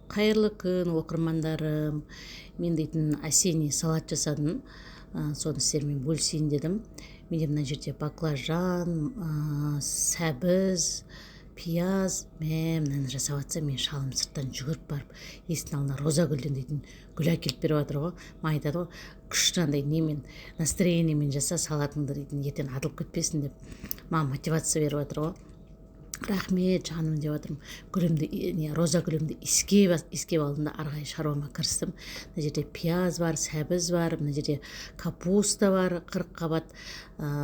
Қайырлы күн, оқырмандарым. Мен дейтін осенний салат жасадым. Соны сіздермен бөлісейін дедім. Менде мына жерде баклажан, сәбіз, пияз. Мынаны жасап жатсам, мен шалым сырттан жүгіріп барып, есіктің алдына Розагүлден дейтін гүл әкеліп беріп жатыр ғой. Маған айтады ғой, күшті андай немен, настроениемен жаса салатыңды дейтін, ертең атылып кетпесін деп. Маған мотивация беріп жатыр ғой. Рахмет жаным деп жатырмын. Гүлімді, роза гүлімді иіскеп алдым да ары қарай шаруама кірістім. Мына жерде пияз бар, сәбіз бар, мына жерде капуста бар, 40 қабат.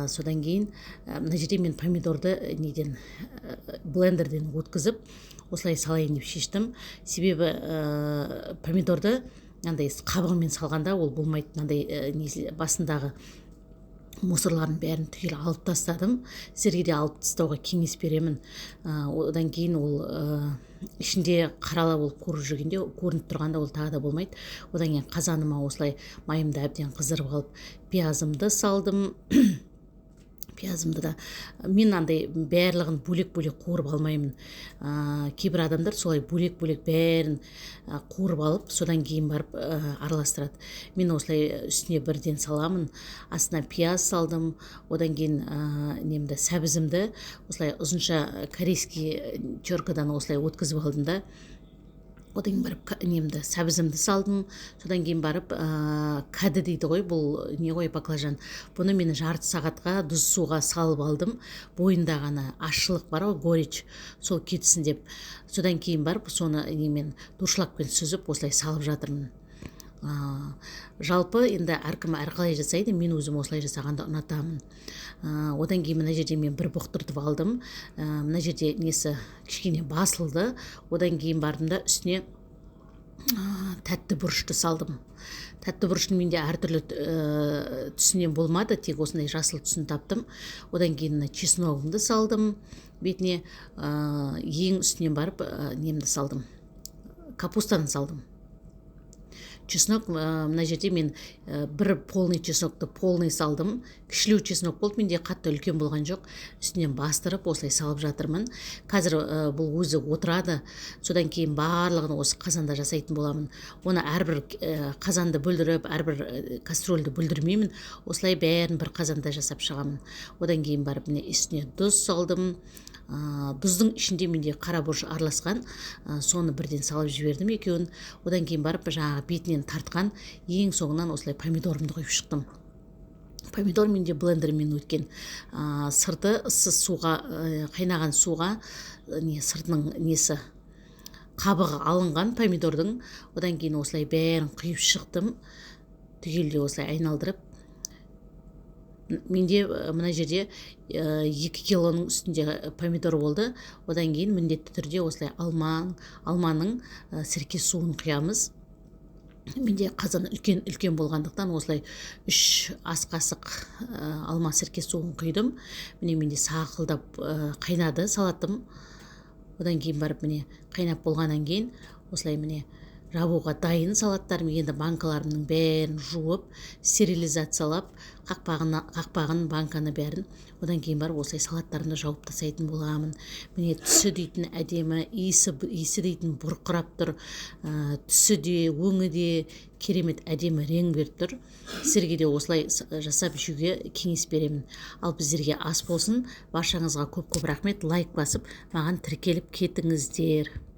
Содан кейін мына жерде мен помидорды блендерден өткізіп, осылай салайын деп шештім. Себебі помидорды андай қабығымен салғанда ол болмайды. Мынандай басындағы мусорларын бәрін түгел алып тастадым. Сіздерге де алып тастауға кеңес беремін. Одан кейін ол ішінде қарала болып көрініп тұрғанда ол тағы да болмайды. Одан кейін қазаныма осылай майымды әбден қыздырып алып, пиязымды салдым. Пиязымды да мен андай барлығын бөлек-бөлек қуырып алмаймын. Кейбір адамдар солай бөлек-бөлек бәрін қуырып алып, содан кейін барып араластырады. Мен осылай үстіне бірден саламын. Астына пияз салдым. Одан кейін сәбізімді осылай ұзынша корейский теркадан осылай өткізіп алдым да. Одан кейін барып сәбізімді салдым. Содан кейін барып кәді дейді ғой, бұл не ғой, баклажан. Бұны мен жарты сағатқа тұз суға салып алдым. Бойында ғана ащылық бар ғой, горечь, сол кетсін деп. Содан кейін барып соны дуршлагпен сүзіп осылай салып жатырмын. Жалпы енді әркім әрқалай жасайды, мен өзім осылай жасағанды ұнатамын. Одан кейін мына жерде мен бір бұқтыртып алдым. Мына жерде кішкене басылды. Одан кейін бардым да үстіне тәтті бұрышты салдым. Тәтті бұрыштың менде әртүрлі түсінен болмады, тек осындай жасыл түсін таптым. Одан кейін чесногымды салдым бетіне. Ең үстінен барып салдым, капустаны салдым. Чеснок, мына жерде мен бір полный чеснокты полный салдым. Кішілеу чеснок болды, менде қатты үлкен болған жоқ. Үстінен бастырып осылай салып жатырмын. Қазір бұл өзі отырады. Содан кейін барлығын осы қазанда жасайтын боламын. Оны әрбір қазанды бүлдіріп, әрбір кастрольді бүлдірмеймін. Осылай бәрін бір қазанда жасап шығамын. Одан кейін барып үстіне тұз салдым. Тұздың ішінде менде қара бұрыш араласқан, соны бірден салып жібердім екеуін. Одан кейін барып жаңағы бетінен тартқан ең соңынан осылай помидорымды қойып шықтым. Помидор менде блендермен өткен. Сырты ыссыз суға, қайнаған суға сыртының қабығы алынған помидордың. Одан кейін осылай бәрін құйып шықтым. Түгелде осылай айналдырып. Менде мына жерде 2 килоның үстінде помидор болды. Одан кейін міндетті түрде осылай алманың сірке суын құямыз. Менде қазан үлкен болғандықтан осылай 3 ас қасық алма сірке суын құйдым. Менде сақылдап қайнады салатым. Одан кейін барып қайнап болғаннан кейін осылай жабуға дайын салаттарым. Енді банкаларымның бәрін жуып, стерилизациялап, қақпағын, банканы бәрін. Одан кейін барып осылай салаттарымды жауып тастайтын боламын. Түсі дейтін әдемі, иісі дейтін бұрқырап тұр. Түсі де, өңі де керемет әдемі рең беріп тұр. Сіздерге де осылай жасап жеуге кеңес беремін. Ал біздерге ас болсын. Баршаңызға көп рахмет. Лайк басып, маған тіркеліп кетіңіздер.